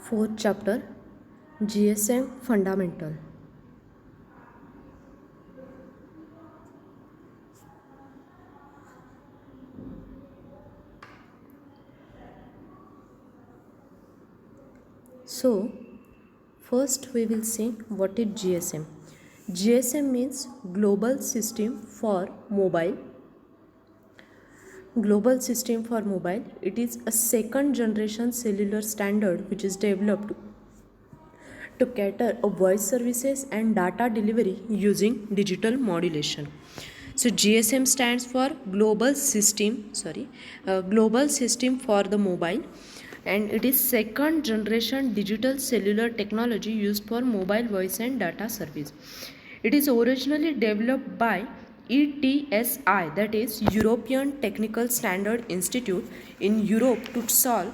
Fourth chapter, GSM Fundamental. So, first we will see what is GSM. GSM means Global System for Mobile. Global System for Mobile. It is a second generation cellular standard which is developed to cater a voice services and data delivery using digital modulation. So GSM stands for Global System for the Mobile, and it is second generation digital cellular technology used for mobile voice and data service. It is originally developed by ETSI, that is European Technical Standard Institute in Europe, to solve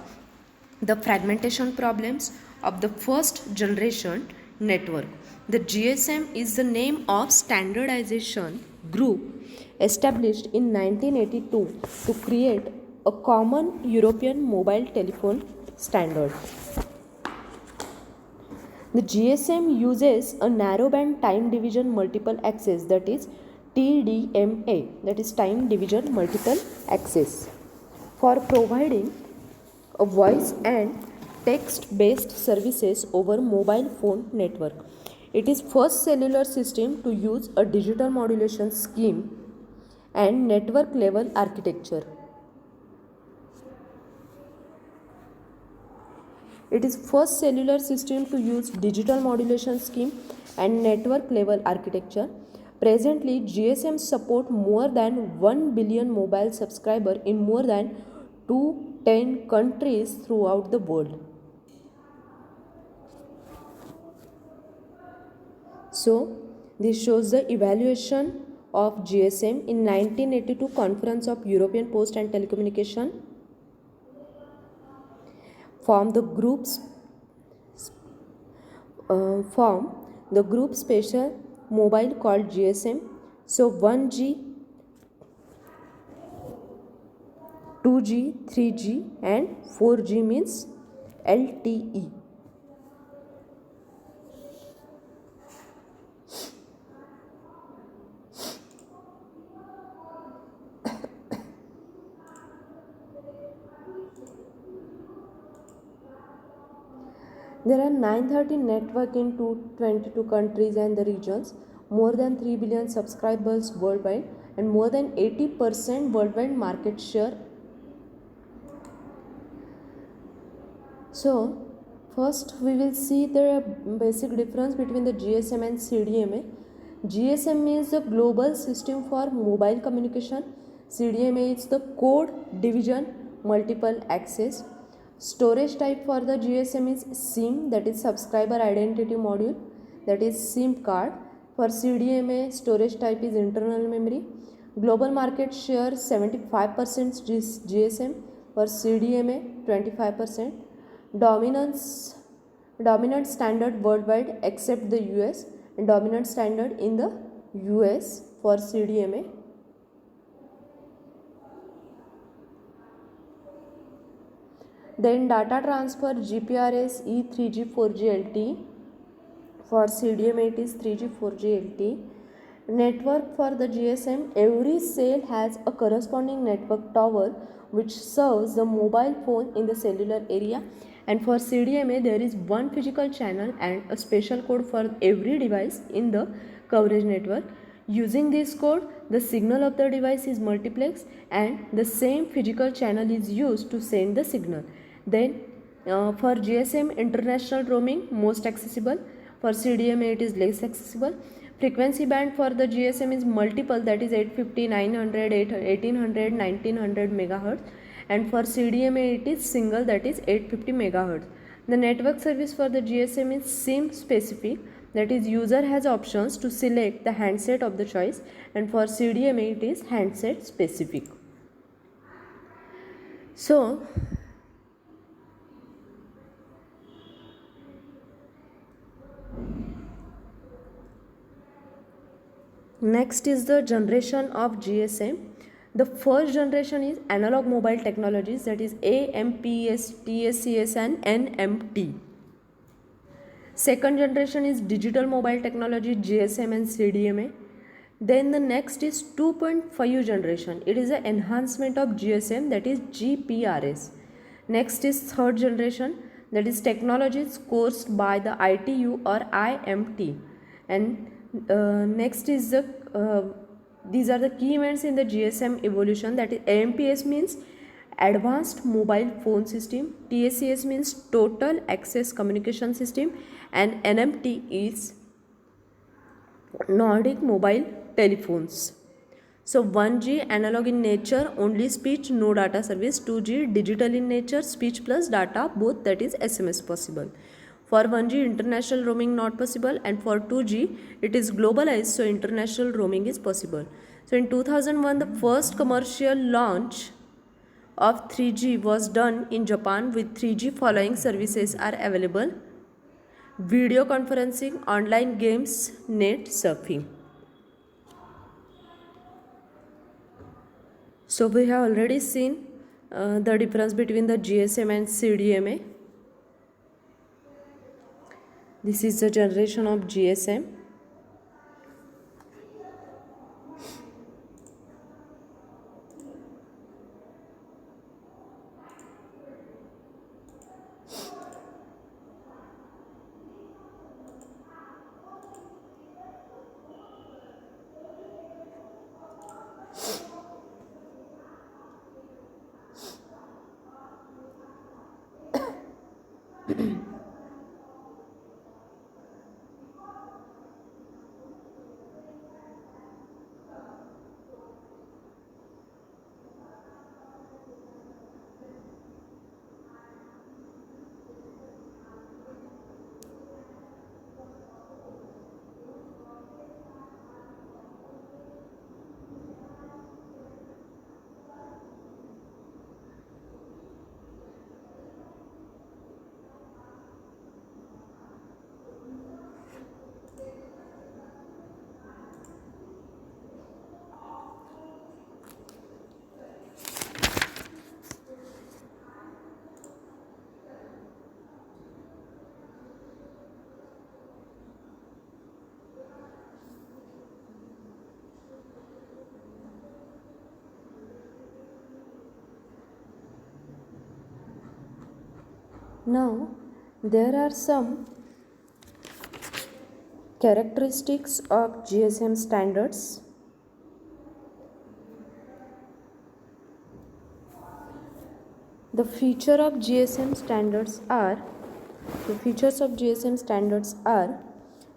the fragmentation problems of the first generation network. The GSM is the name of standardization group established in 1982 to create a common European mobile telephone standard. The GSM uses a narrowband time division multiple access, that is TDMA, that is time division multiple access, for providing a voice and text based services over mobile phone network. It is first cellular system to use a digital modulation scheme and network level architecture. It is first cellular system to use digital modulation scheme and network level architecture. Presently, GSM support more than 1 billion mobile subscribers in more than 210 countries throughout the world. So, this shows the evaluation of GSM in 1982 Conference of European Post and Telecommunication. Form the group special mobile called GSM. So 1G, 2G, 3G and 4G means LTE. There are 930 network in 222 countries and the regions, more than 3 billion subscribers worldwide and more than 80% worldwide market share. So, first we will see the basic difference between the GSM and CDMA. GSM means the Global System for Mobile Communication. CDMA is the Code Division Multiple Access. Storage type for the GSM is SIM, that is Subscriber Identity Module, that is SIM card. For CDMA, storage type is internal memory. Global market share 75% GSM, for CDMA 25%. Dominant standard worldwide except the US, and dominant standard in the US for CDMA. Then data transfer GPRS E3G 4G LTE. For CDMA it is 3G 4G LTE. Network for the GSM, every cell has a corresponding network tower which serves the mobile phone in the cellular area. And for CDMA there is one physical channel and a special code for every device in the coverage network. Using this code, the signal of the device is multiplexed and the same physical channel is used to send the signal. Then for GSM, international roaming most accessible. For CDMA it is less accessible. Frequency band for the GSM is multiple, that is 850, 900, 1800, 1900 MHz, and for CDMA it is single, that is 850 MHz. The network service for the GSM is SIM specific, that is user has options to select the handset of the choice, and for CDMA it is handset specific. So next is the generation of GSM. The first generation is analog mobile technologies, that is AMPS, TSCS and NMT. Second generation is digital mobile technology, GSM and CDMA. Then the next is 2.5 generation. It is an enhancement of GSM, that is GPRS. Next is third generation, that is technologies coursed by the ITU or IMT. And next is these are the key events in the GSM evolution, that is AMPS means Advanced Mobile Phone System, TACS means Total Access Communication System, and NMT is Nordic Mobile Telephones. So 1G analog in nature, only speech, no data service. 2G digital in nature, speech plus data, both, that is SMS possible. For 1G international roaming not possible, and for 2G it is globalized, so international roaming is possible. So in 2001 the first commercial launch of 3G was done in Japan. With 3G following services are available: video conferencing, online games, net surfing. So we have already seen the difference between the GSM and CDMA. This is the generation of GSM. Now there are some characteristics of GSM standards. The features of GSM standards are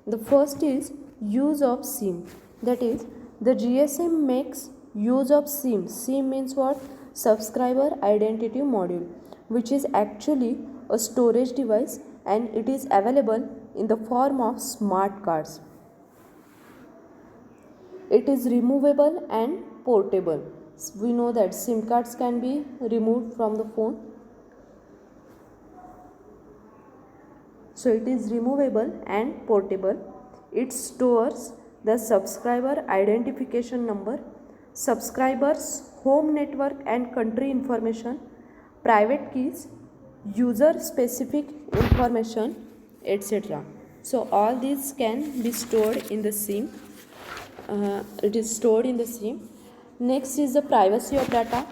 the first is use of SIM, that is the GSM makes use of SIM. SIM means what? Subscriber identity module, which is actually a storage device, and it is available in the form of smart cards. It is removable and portable. We know that SIM cards can be removed from the phone. So it is removable and portable. It stores the subscriber identification number, subscriber's home network and country information, private keys, user specific information, etc. So all these can be stored in the SIM. It is stored in the SIM. Next is the privacy of data.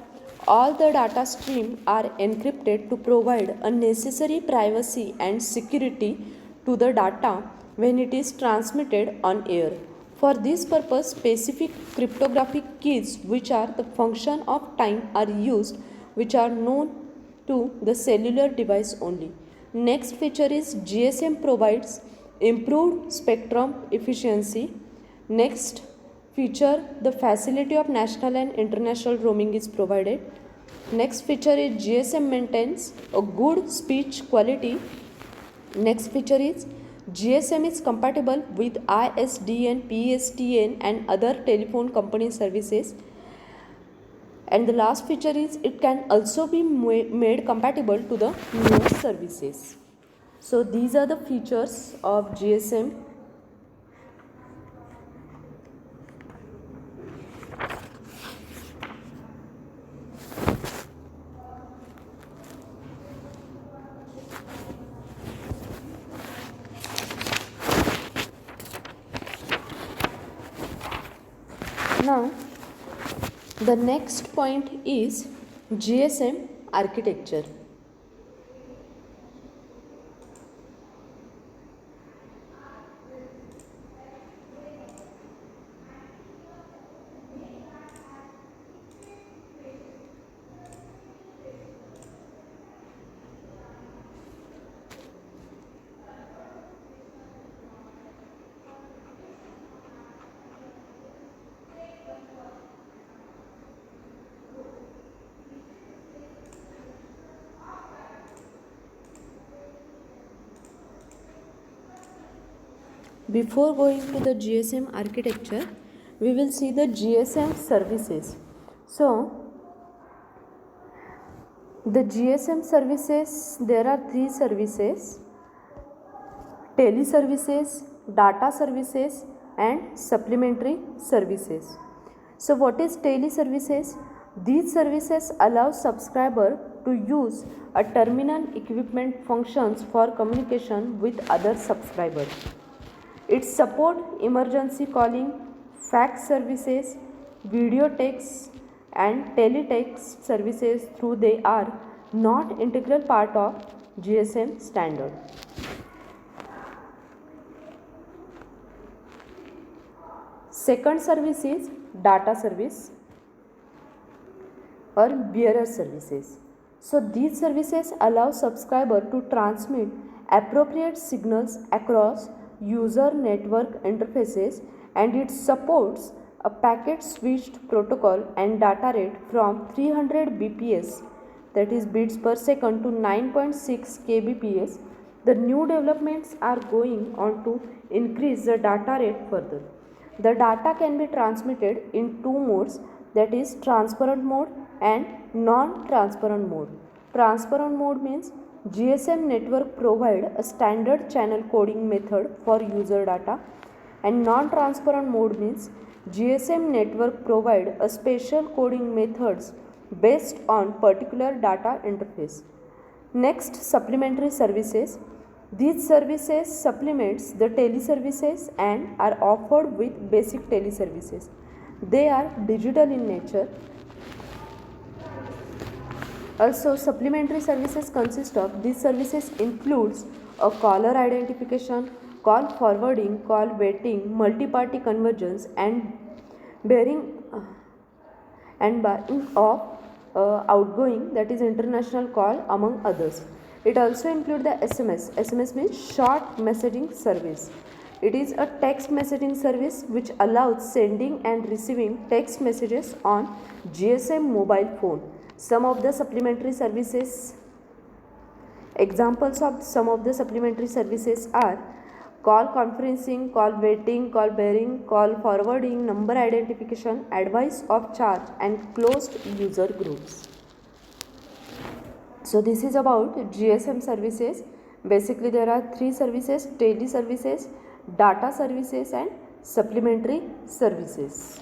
All the data streams are encrypted to provide a necessary privacy and security to the data when it is transmitted on air. For this purpose, specific cryptographic keys, which are the function of time, are used, which are known to the cellular device only. Next feature is GSM provides improved spectrum efficiency. Next feature, the facility of national and international roaming is provided. Next feature is GSM maintains a good speech quality. Next feature is GSM is compatible with ISDN, PSTN and other telephone company services. And the last feature is it can also be made compatible to the newest services. So these are the features of GSM. Now, the next point is GSM architecture. Before going to the GSM architecture, we will see the GSM services. So, the GSM services, there are three services: tele services, data services, and supplementary services. So, what is tele services? These services allow subscriber to use a terminal equipment functions for communication with other subscribers. It supports emergency calling, fax services, video text, and teletext services through they are not integral part of GSM standard. Second service is data service or bearer services. So these services allow subscriber to transmit appropriate signals across user network interfaces, and it supports a packet switched protocol and data rate from 300 bps, that is bits per second, to 9.6 kbps. The new developments are going on to increase the data rate further. The data can be transmitted in two modes, that is transparent mode and non-transparent mode. Transparent mode means GSM network provide a standard channel coding method for user data, and non-transparent mode means GSM network provide a special coding methods based on particular data interface. Next, supplementary services. These services supplements the tele services and are offered with basic tele services. They are digital in nature. Also, supplementary services consist of these services includes a caller identification, call forwarding, call waiting, multi-party convergence, and bearing of outgoing, that is international call, among others. It also includes the SMS. SMS means short messaging service. It is a text messaging service which allows sending and receiving text messages on GSM mobile phone. Some of the supplementary services, examples of some of the supplementary services are call conferencing, call waiting, call bearing, call forwarding, number identification, advice of charge, and closed user groups. So this is about GSM services. Basically there are three services: tele services, data services, and supplementary services.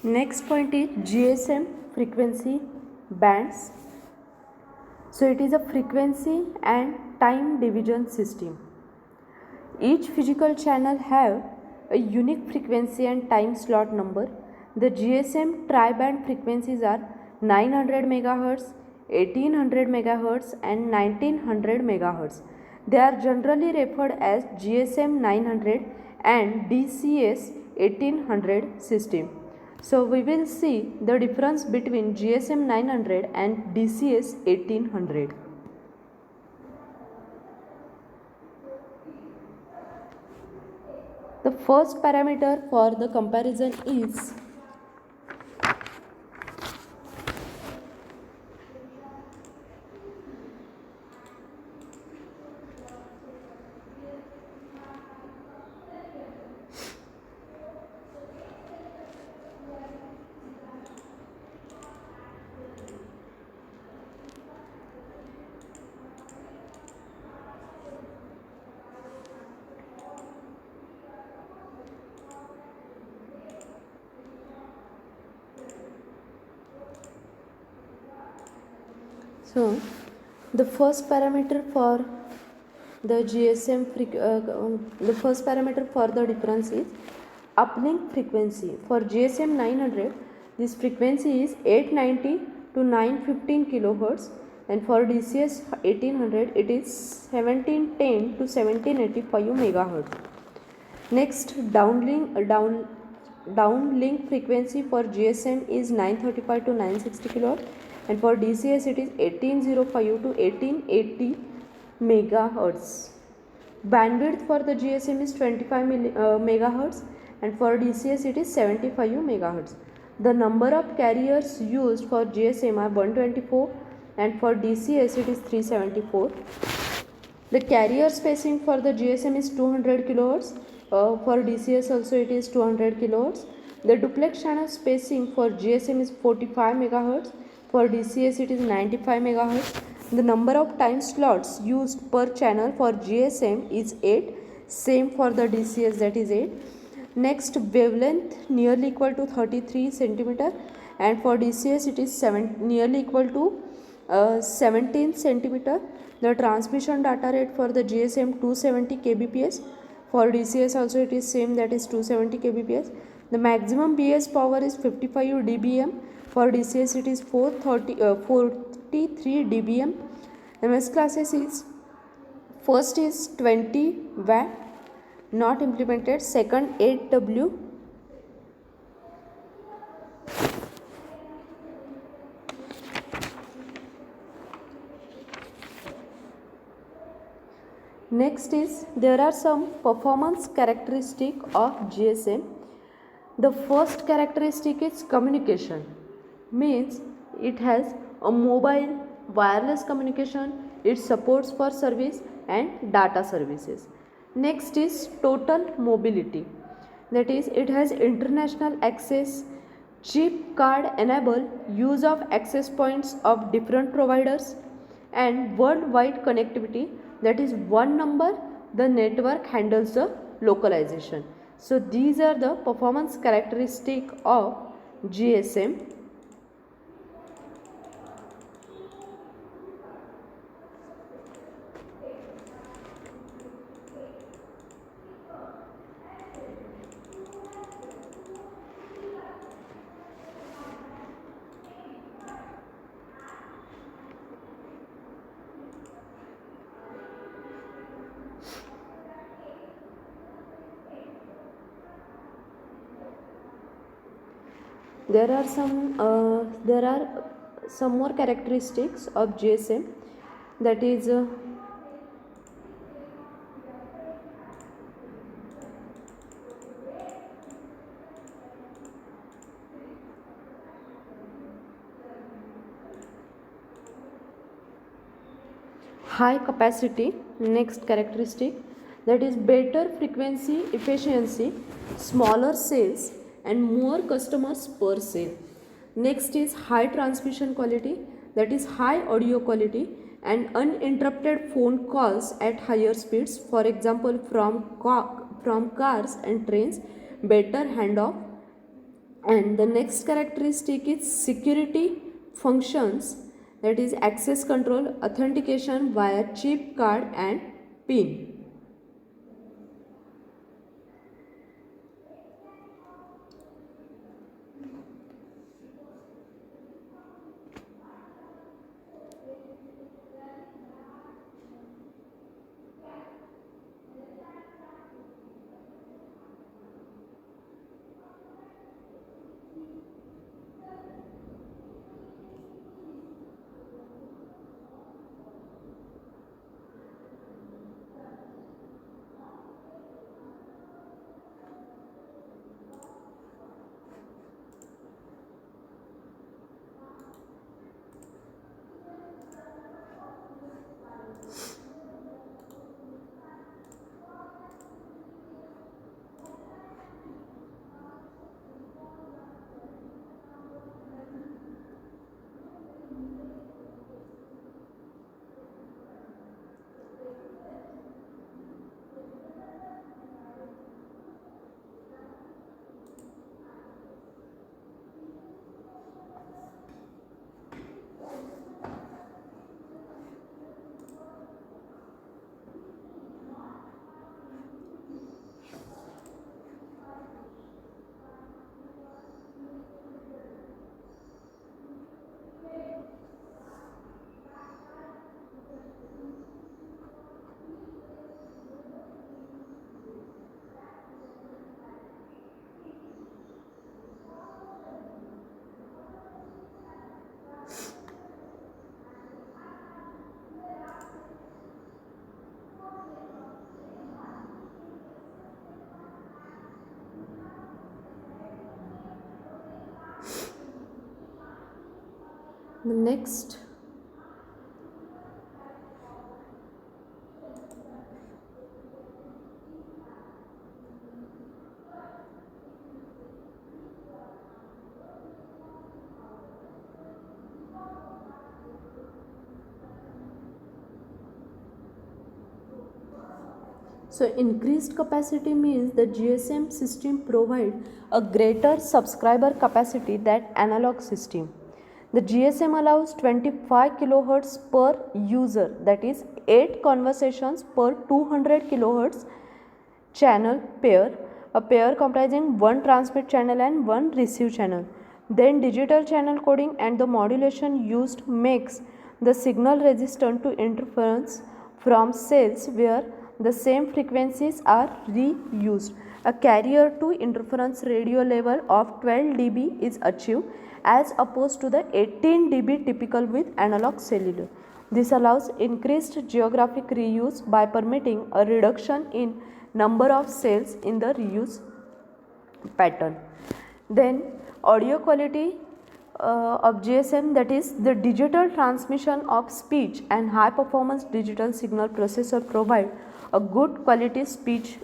Next point is GSM frequency bands. So it is a frequency and time division system. Each physical channel have a unique frequency and time slot number. The GSM tri-band frequencies are 900 MHz, 1800 MHz and 1900 MHz. They are generally referred as GSM 900 and DCS 1800 system. So we will see the difference between GSM 900 and DCS 1800. The first parameter for the comparison is so the first parameter for the the first parameter for the difference is uplink frequency. For GSM 900, this frequency is 890 to 915 kilohertz, and for DCS 1800 it is 1710 to 1785 megahertz. Next, downlink frequency for GSM is 935 to 960 kilohertz, and for DCS it is 1805 to 1880 megahertz. Bandwidth for the GSM is 25 megahertz, and for DCS it is 75 megahertz. The number of carriers used for GSM are 124, and for DCS it is 374. The carrier spacing for the GSM is 200 kilohertz. For DCS also it is 200 kilohertz. The duplex channel spacing for GSM is 45 megahertz. For DCS it is 95 megahertz. The number of time slots used per channel for GSM is 8. Same for the DCS, that is 8. Next, wavelength nearly equal to 33 centimeter, and for DCS it is nearly equal to 17 centimeter. The transmission data rate for the GSM 270 kbps. For DCS also it is same, that is 270 kbps. The maximum BS power is 55 dBm. For DCS it is 43 dBm. MS classes is first is 20 watt, not implemented. Second 8W. Next is there are some performance characteristic of GSM. The first characteristic is communication, means it has a mobile wireless communication, it supports for service and data services. Next is total mobility, that is it has international access. Chip card enable use of access points of different providers, and worldwide connectivity, that is one number the network handles the localization. So these are the performance characteristic of GSM. There are some more characteristics of GSM, that is high capacity. Next characteristic, that is better frequency efficiency, smaller cells and more customers per cell. Next is high transmission quality, that is high audio quality and uninterrupted phone calls at higher speeds, for example from cars and trains, better handoff. And the next characteristic is security functions, that is access control, authentication via chip, card and pin. The next So increased capacity means the GSM system provide a greater subscriber capacity than analog system. The GSM allows 25 kilohertz per user, that is 8 conversations per 200 kilohertz channel pair, a pair comprising one transmit channel and one receive channel. Then digital channel coding and the modulation used makes the signal resistant to interference from cells where the same frequencies are reused. A carrier to interference radio level of 12 dB is achieved as opposed to the 18 dB typical with analog cellular. This allows increased geographic reuse by permitting a reduction in number of cells in the reuse pattern. Then audio quality of GSM, that is the digital transmission of speech and high performance digital signal processor provide a good quality speech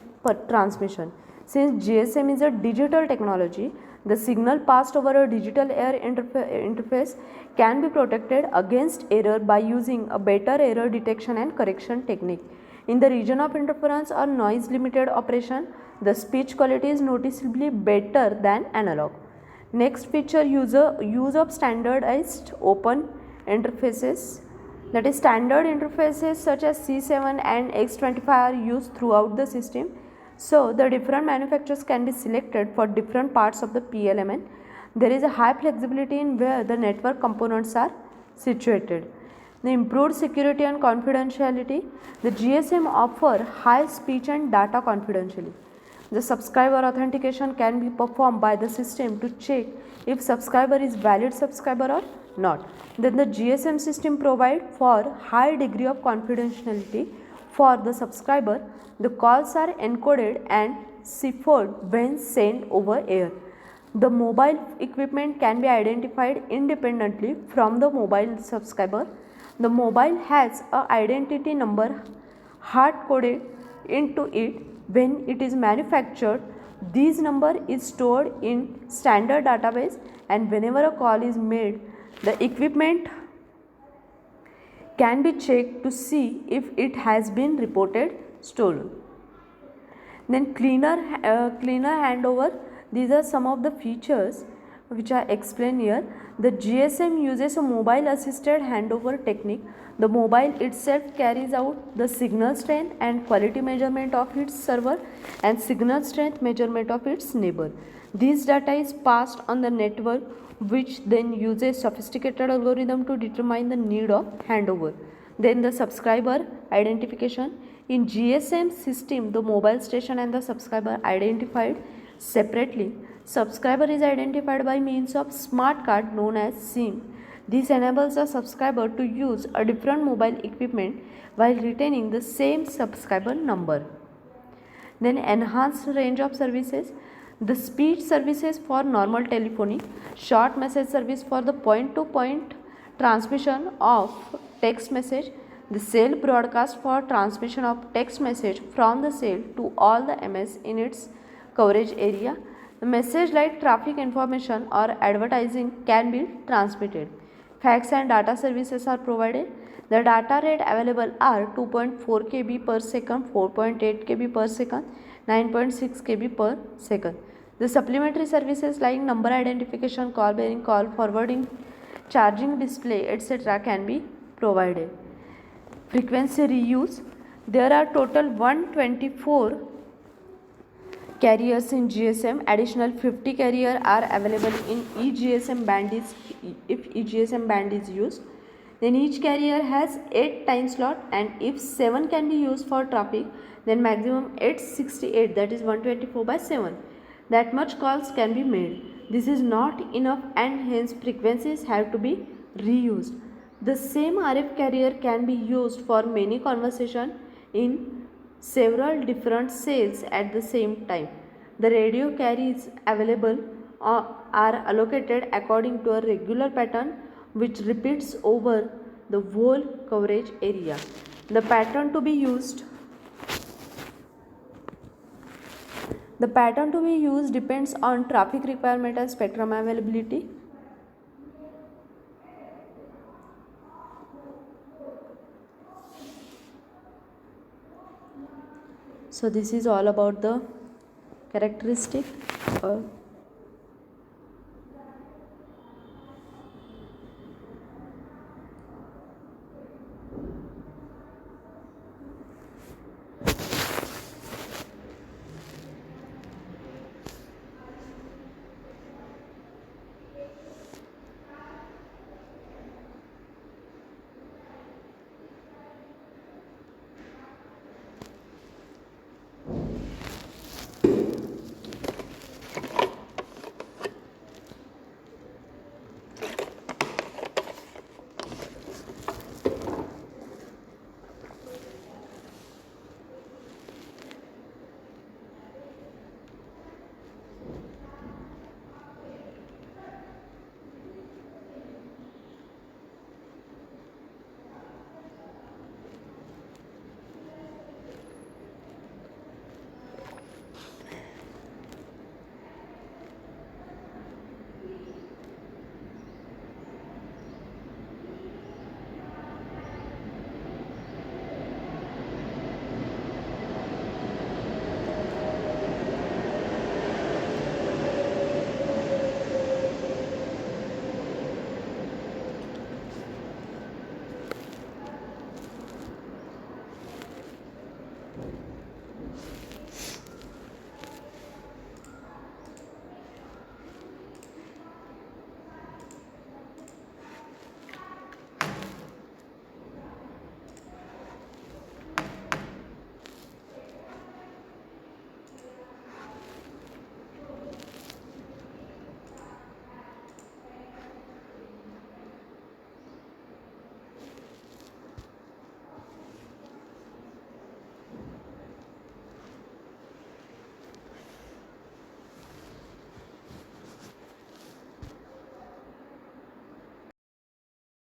transmission. Since GSM is a digital technology, the signal passed over a digital air interface can be protected against error by using a better error detection and correction technique. In the region of interference or noise limited operation, the speech quality is noticeably better than analog. Next feature, use of standardized open interfaces, that is standard interfaces such as C7 and X25 are used throughout the system. So the different manufacturers can be selected for different parts of the PLMN. There is a high flexibility in where the network components are situated. The improved security and confidentiality. The GSM offer high speech and data confidentially. The subscriber authentication can be performed by the system to check if subscriber is valid subscriber or not. Then the GSM system provide for high degree of confidentiality for the subscriber. The calls are encoded and ciphered when sent over air. The mobile equipment can be identified independently from the mobile subscriber. The mobile has a identity number hard coded into it when it is manufactured. This number is stored in standard database, and whenever a call is made, the equipment can be checked to see if it has been reported stolen. Then cleaner handover. These are some of the features which I explain here. The GSM uses a mobile assisted handover technique. The mobile itself carries out the signal strength and quality measurement of its server and signal strength measurement of its neighbor. This data is passed on the network, which then uses sophisticated algorithm to determine the need of handover. Then the subscriber identification. In GSM system, the mobile station and the subscriber identified separately. Subscriber is identified by means of smart card known as SIM. This enables a subscriber to use a different mobile equipment while retaining the same subscriber number. Then enhanced range of services. The speed services for normal telephony, short message service for the point-to-point transmission of text message, the cell broadcast for transmission of text message from the cell to all the MS in its coverage area. The message like traffic information or advertising can be transmitted. Fax and data services are provided. The data rate available are 2.4 KB per second, 4.8 KB per second, 9.6 KB per second. The supplementary services like number identification, call bearing, call forwarding, charging display, etc. can be provided. Frequency reuse. There are total 124 carriers in GSM. Additional 50 carriers are available in eGSM band if eGSM band is used. Then each carrier has 8 time slot, and if 7 can be used for traffic, then maximum 868, that is 124/7. That much calls can be made. This is not enough and hence frequencies have to be reused. The same RF carrier can be used for many conversations in several different cells at the same time. The radio carriers available are allocated according to a regular pattern which repeats over the whole coverage area. The pattern to be used depends on traffic requirement and spectrum availability. So this is all about the characteristic